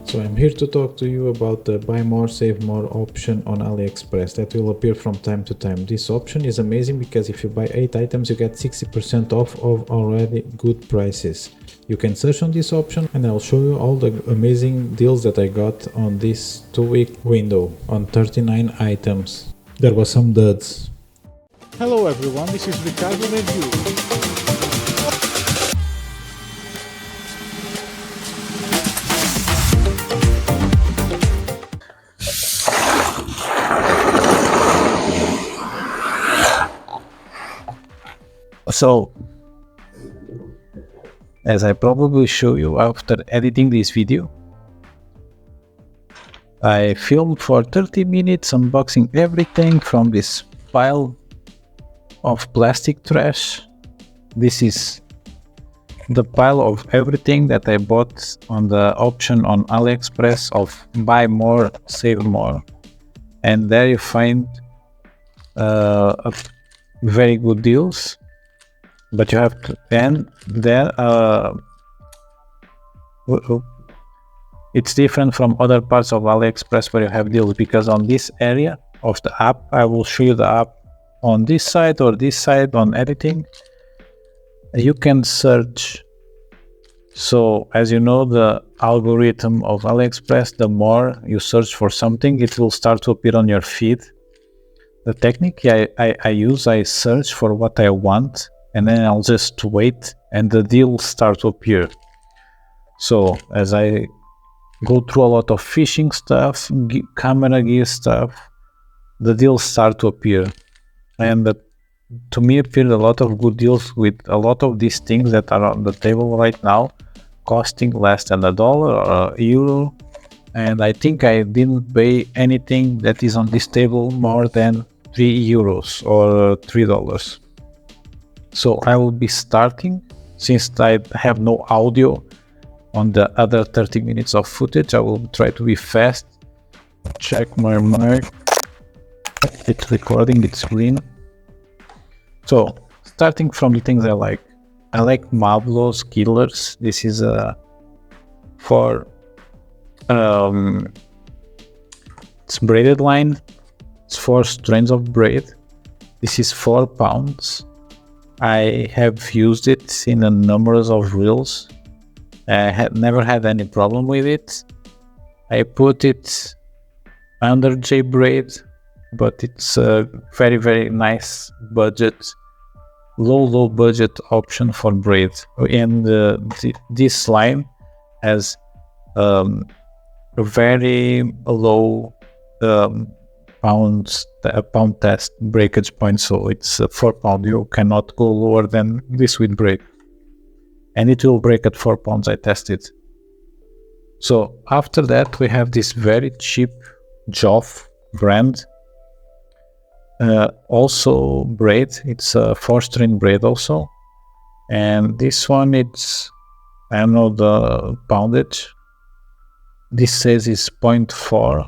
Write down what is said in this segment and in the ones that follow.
So I'm here to talk to you about the buy more save more option on Aliexpress that will appear from time to time. This option is amazing because if you buy 8 items you get 60% off of already good prices. You can search on this option and I'll show you all the amazing deals that I got on this 2-week window on 39 items. There was some duds. Hello everyone, this is Ricardo Review. So, as I probably show you after editing this video, I filmed for 30 minutes unboxing everything from this pile of plastic trash. This is the pile of everything that I bought on the option on Aliexpress of buy more, save more. And there you find very good deals. But you have to, and there it's different from other parts of Aliexpress where you have deals, because on this area of the app, I will show you the app on this side or this side on editing, you can search. So as you know, the algorithm of Aliexpress, the more you search for something, it will start to appear on your feed. The technique I search for what I want, and then I'll just wait and the deals start to appear. So as I go through a lot of fishing stuff, camera gear stuff, the deals start to appear. And to me appeared a lot of good deals with a lot of these things that are on the table right now, costing less than $1 or €1. And I think I didn't pay anything that is on this table more than €3 or $3. So I will be starting, since I have no audio on the other 30 minutes of footage, I will try to be fast. Check my mic. It's recording, it's green. So starting from the things I like Mablo's Killers. This is for it's braided line. It's 4 strands of braid. This is 4 pounds. I have used it in a number of reels. I had never had any problem with it. I put it under Braid, but it's a very, very nice budget, low budget option for braid. And this line has a very low pound test breakage point, so it's 4 pound. You cannot go lower than this with braid, and it will break at 4 pounds. I tested. So after that we have this very cheap Joff brand, also braid. It's a 4-string braid also, and this one, it's, I don't know the poundage, this says is 0.4.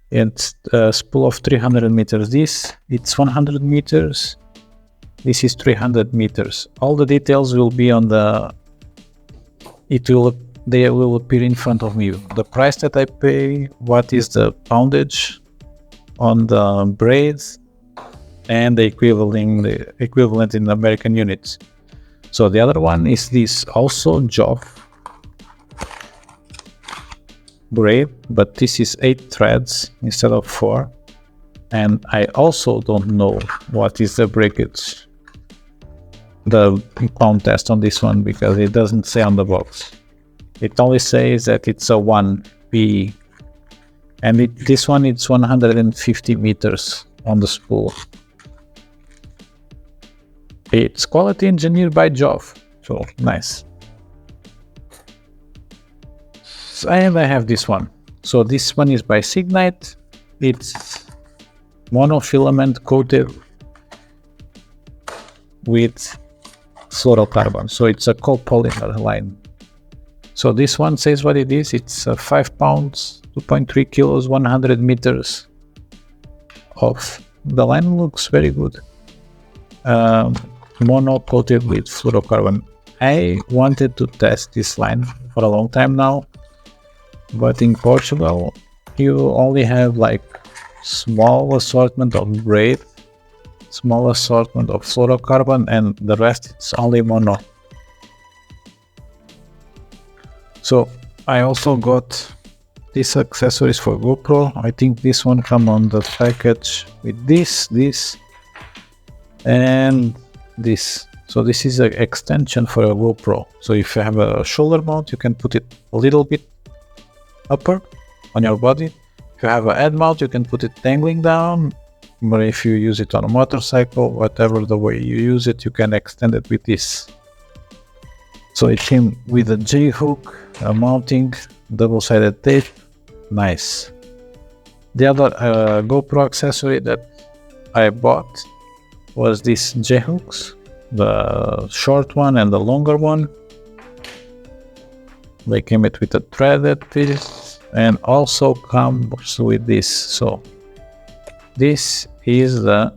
It's a spool of 300 meters. This, it's 100 meters. This is 300 meters. All the details will be on the, they will appear in front of me. The price that I pay, what is the poundage on the braids, and the equivalent in American units. So the other one is this also Joff braid, but this is 8 threads instead of 4, and I also don't know what is the breakage, the pound test on this one, because it doesn't say on the box. It only says that it's a 1P, and this one, it's 150 meters on the spool. It's quality engineered by Joff, so nice. And I have this one. So this one is by Signite. It's monofilament coated with fluorocarbon. So it's a copolymer line. So this one says what it is. It's 5 pounds, 2.3 kilos, 100 meters of. The line looks very good. Mono coated with fluorocarbon. I wanted to test this line for a long time now. but in Portugal you only have like small assortment of braid, small assortment of fluorocarbon, and the rest it's only mono. So I also got these accessories for GoPro. I think this one come on the package with this and this. So this is an extension for a GoPro. So if you have a shoulder mount, you can put it a little bit upper on your body. If you have a head mount, you can put it dangling down. But if you use it on a motorcycle, whatever the way you use it, you can extend it with this. So it came with a J-hook, a mounting, double-sided tape. Nice. The other GoPro accessory that I bought was these J-hooks, the short one and the longer one. They came with a threaded piece and also comes with this. So this is the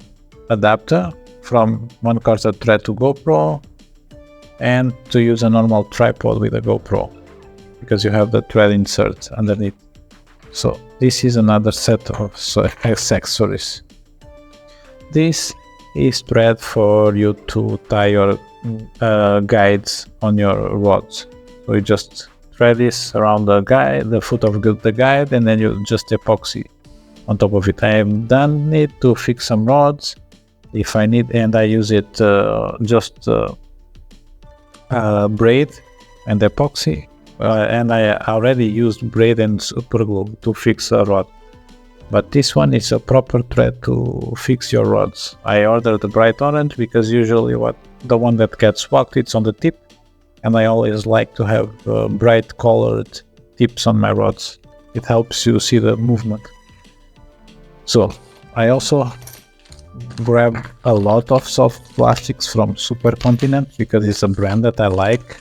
adapter from one quarter thread to GoPro and to use a normal tripod with a GoPro, because you have the thread insert underneath. So this is another set of accessories. This is thread for you to tie your guides on your rods. So you just thread this around the guide, the foot of the guide, and then you just epoxy on top of it. I have done it to fix some rods if I need, and I use it just braid and epoxy, and I already used braid and super glue to fix a rod. But this one is a proper thread to fix your rods. I ordered the bright orange because usually the one that gets swapped, it's on the tip, and I always like to have bright colored tips on my rods. It helps you see the movement. So I also grabbed a lot of soft plastics from Supercontinent because it's a brand that I like.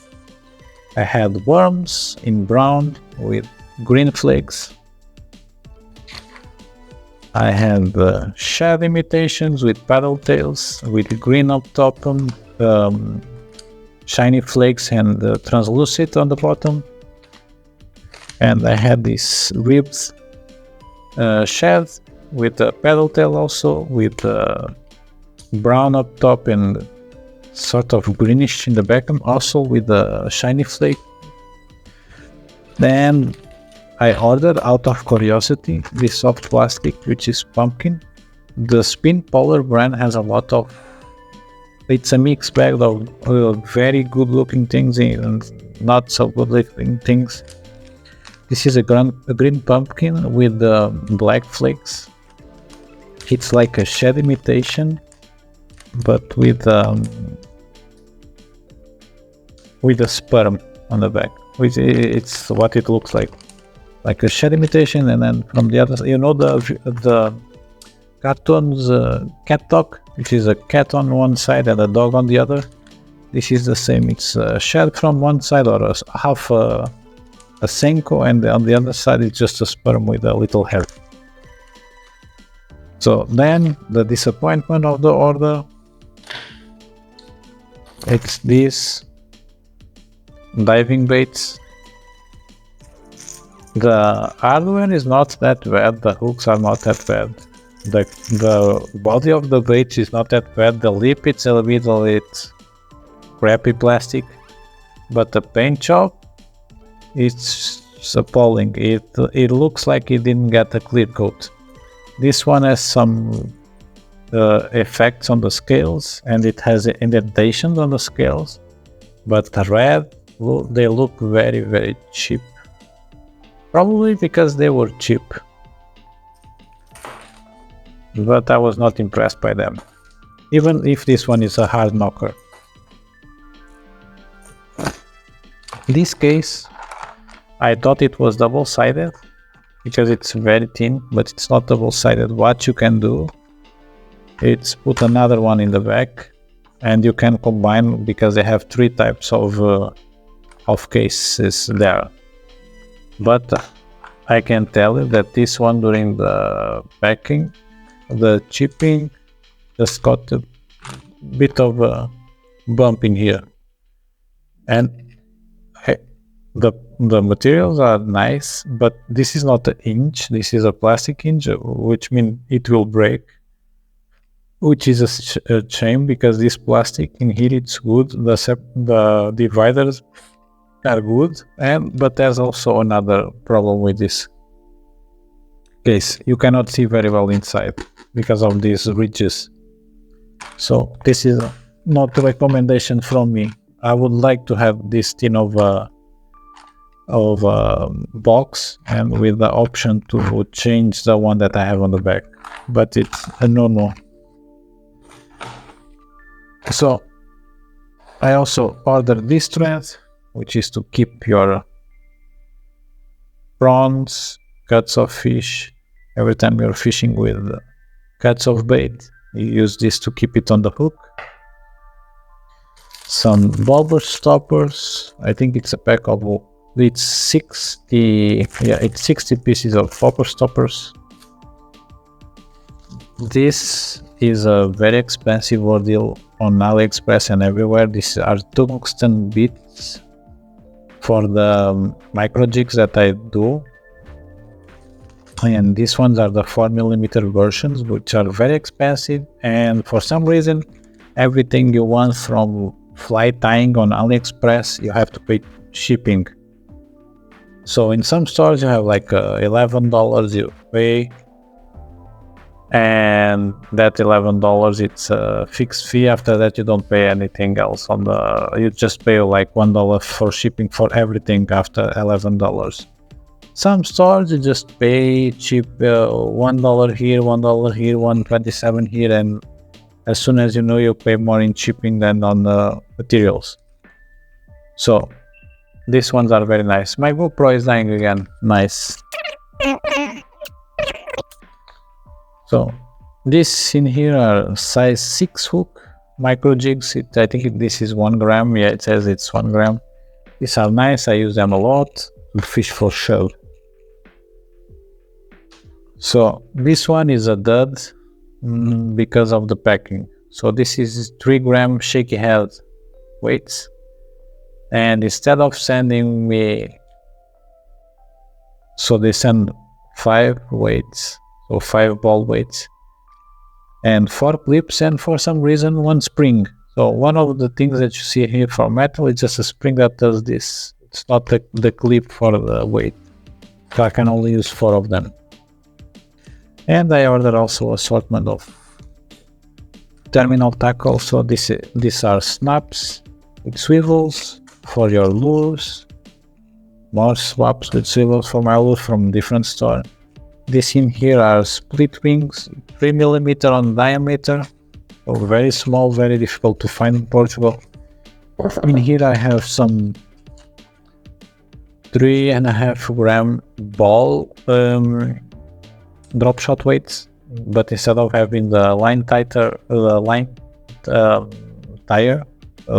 I had worms in brown with green flakes. I had shad imitations with paddle tails with green up top, shiny flakes and translucent on the bottom. And I had this ribbed shad with a paddle tail also, with brown up top and sort of greenish in the bottom, also with a shiny flake. Then I ordered, out of curiosity, this soft plastic, which is pumpkin. The Spin Polar brand has a lot of, it's a mixed bag of very good looking things and not so good looking things. This is a green pumpkin with black flakes. It's like a shad imitation, but with a sperm on the back, which it's what it looks like a shad imitation. And then from the other side, you know, the cartoons cat dog, which is a cat on one side and a dog on the other. This is the same. It's a shad from one side, or half a senko, and on the other side it's just a sperm with a little hair. So then the disappointment of the order, it's these diving baits. The hardware is not that bad, the hooks are not that bad, the body of the bait is not that bad, the lip it's a little bit crappy plastic, but the paint job, it's appalling. It looks like it didn't get a clear coat. This one has some effects on the scales, and it has indentations on the scales, but the red, they look very, very cheap. Probably because they were cheap. But I was not impressed by them, even if this one is a hard knocker. In this case, I thought it was double-sided because it's very thin, but it's not double-sided. What you can do, it's put another one in the back, and you can combine, because they have 3 types of cases there. But I can tell you that this one, during the packing, the shipping, just got a bit of a bump in here, and the the materials are nice, but this is not an inch, this is a plastic inch, which means it will break, which is a shame, because this plastic in here it's good, the dividers are good, but there's also another problem with this case. You cannot see very well inside because of these ridges. So this is not a recommendation from me. I would like to have this tin of box, and with the option to change the one that I have on the back, but it's a no. So I also ordered this thread, which is to keep your prawns, cuts of fish. Every time you're fishing with cuts of bait, you use this to keep it on the hook. Some bobber stoppers. I think it's a pack of, it's 60 pieces of bobber stoppers. This is a very expensive ordeal on AliExpress and everywhere. These are tungsten bits for the micro jigs that I do, and these ones are the 4mm versions, which are very expensive, and for some reason everything you want from fly tying on AliExpress you have to pay shipping. So in some stores you have like $11 you pay, and that $11 it's a fixed fee. After that you don't pay anything else on the, you just pay like $1 for shipping for everything after $11. Some stores you just pay cheap, $1 here, $1 here, $1.27 here, and as soon as you know, you pay more in shipping than on the materials. So these ones are very nice. My GoPro is dying again. Nice. So this in here are size 6 hook micro jigs. I think this is 1 gram. Yeah, it says it's 1 gram. These are nice. I use them a lot to fish for shell. So this one is a dud because of the packing. So this is 3 gram shaky head weights, and instead of sending me, so they send 5 weights, so 5 ball weights and 4 clips, and for some reason 1 spring. So one of the things that you see here for metal is just a spring that does this. It's not the clip for the weight, so I can only use 4 of them. And I ordered also assortment of terminal tackle. So these are snaps with swivels for your lures, more swaps with swivels for my lure from different store. These in here are split wings, 3mm on diameter, so very small, very difficult to find in Portugal. In here I have some 3.5 gram ball drop shot weights, but instead of having the line tire,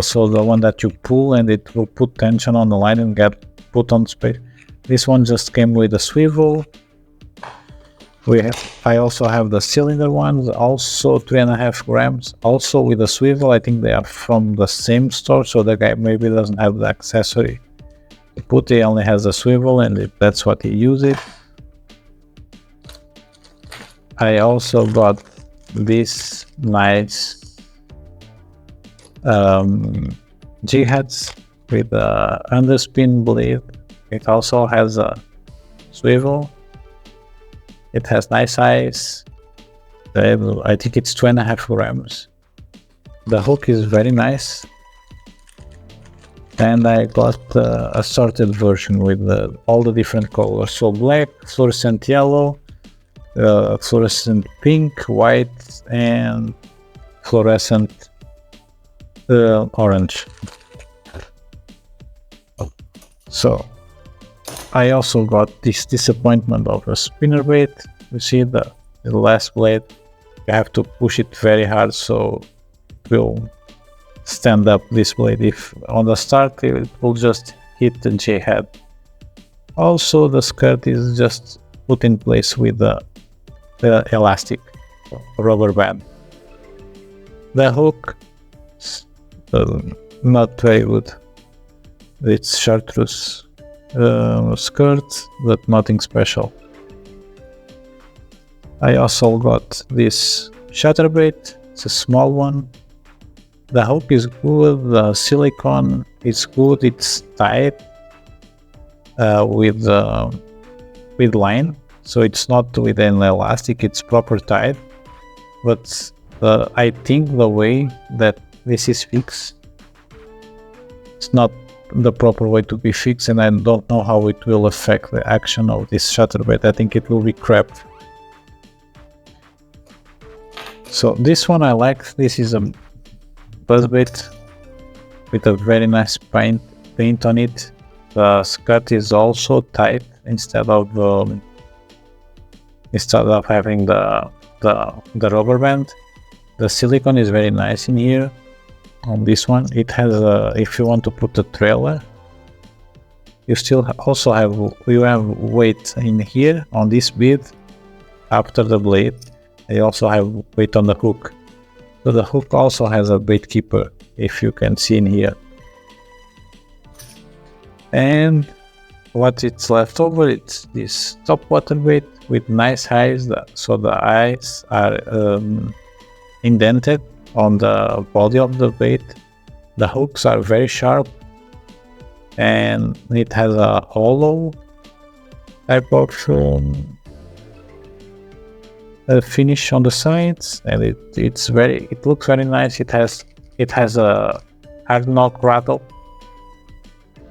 so the one that you pull and it will put tension on the line and get put on space, this one just came with a swivel. I also have the cylinder ones, also 3.5 grams, also with a swivel. I think they are from the same store, so the guy maybe doesn't have the accessory to put. He only has a swivel, and that's what he uses. I also got these nice jig heads with the underspin blade. It also has a swivel. It has nice size. I think it's 2.5 grams. The hook is very nice. And I got a sorted version with all the different colors. So black, fluorescent yellow, fluorescent pink, white, and fluorescent orange. So I also got this disappointment of a spinner bait. You see the last blade, you have to push it very hard so it will stand up, this blade. If on the start it will just hit the J head. Also the skirt is just put in place with the elastic rubber band. The hook not very good. It's chartreuse skirt, but nothing special. I also got this chatterbait. It's a small one. The hook is good, the silicone is good, it's tight with line, so it's not with an elastic, it's proper tight. But I think the way that this is fixed, it's not the proper way to be fixed, and I don't know how it will affect the action of this chatterbait. I think it will be crap. So this one I like. This is a buzzbait with a very nice paint on it. The skirt is also tight instead of having the rubber band. The silicone is very nice in here. On this one, it has if you want to put a trailer, you still also have weight in here on this bead. After the blade, you also have weight on the hook. So the hook also has a bait keeper, if you can see in here. And what it's left over, it's this top water bait with nice eyes. So the eyes are indented on the body of the bait. The hooks are very sharp, and it has a hollow type of finish on the sides, and it looks very nice. It has a hard knock rattle,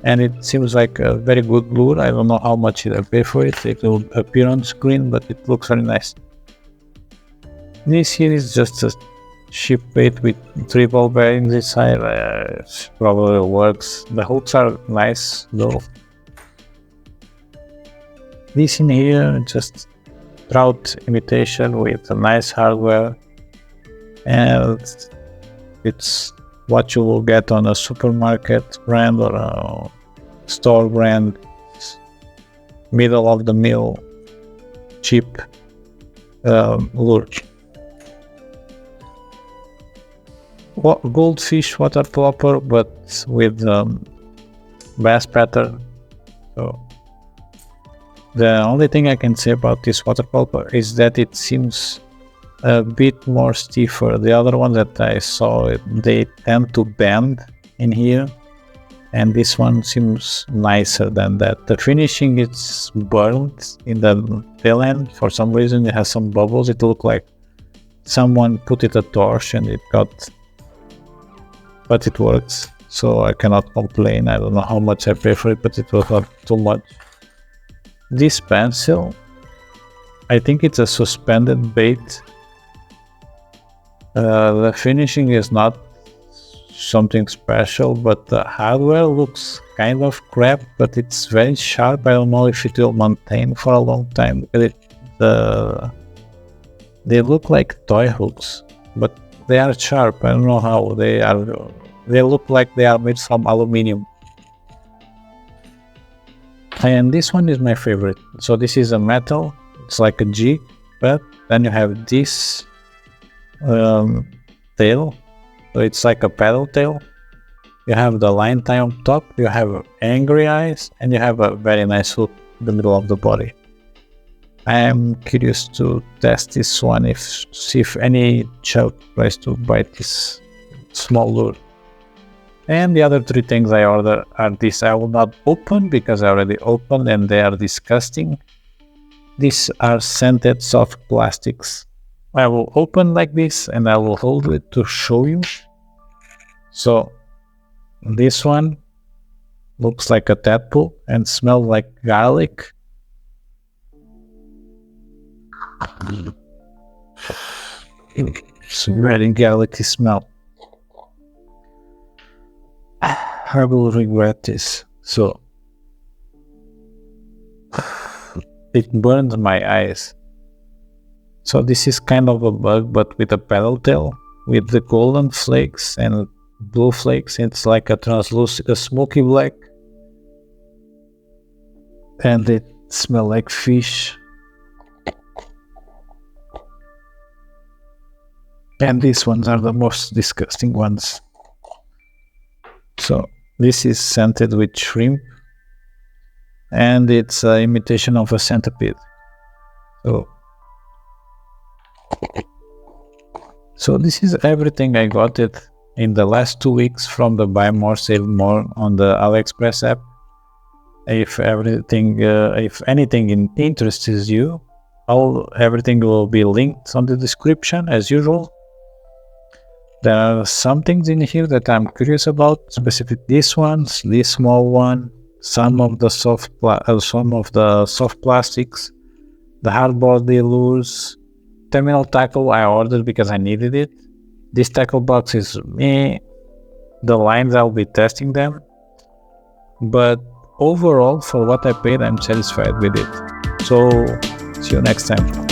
and it seems like a very good lure. I don't know how much I pay for it. It will appear on screen, but it looks very nice. This here is just a ship bait with 3 ball bearings inside. Probably works. The hooks are nice though. This in here, just trout imitation with a nice hardware, and it's what you will get on a supermarket brand or a store brand, middle of the mill, cheap lure. Goldfish water plopper, but with bass pattern. So the only thing I can say about this water plopper is that it seems a bit more stiffer. The other one that I saw, they tend to bend in here, and this one seems nicer than that. The finishing is burnt in the tail end. For some reason it has some bubbles. It looked like someone put it a torch and it got, but it works, so I cannot complain. I don't know how much I pay for it, but it was not too much. This pencil, I think it's a suspended bait. The finishing is not something special, but the hardware looks kind of crap, but it's very sharp. I don't know if it will maintain for a long time, because they look like toy hooks, but they are sharp. I don't know how they are. They look like they are made from aluminium. And this one is my favorite. So this is a metal. It's like a jig, but then you have this tail. So it's like a paddle tail. You have the line tie on top. You have angry eyes, and you have a very nice hook in the middle of the body. I am curious to test this one, see if any chub tries to bite this small lure. And the other 3 things I ordered are this. I will not open because I already opened and they are disgusting. These are scented soft plastics. I will open like this and I will hold it to show you. So this one looks like a tadpole and smells like garlic. It's very garlicky smell. I will regret this. So it burns my eyes. So this is kind of a bug, but with a paddle tail, with the golden flakes and blue flakes. It's like a translucent, a smoky black, and it smells like fish. And these ones are the most disgusting ones. So this is scented with shrimp. and it's an imitation of a centipede. So this is everything I got it in the last 2 weeks from the Buy More Save More on the Aliexpress app. If anything interests you, everything will be linked on the description as usual. There are some things in here that I'm curious about, specifically these ones, this small one, some of the soft plastics, the hardboard lures, terminal tackle I ordered because I needed it. This tackle box is me. The lines I'll be testing them, but overall for what I paid I'm satisfied with it. So see you next time.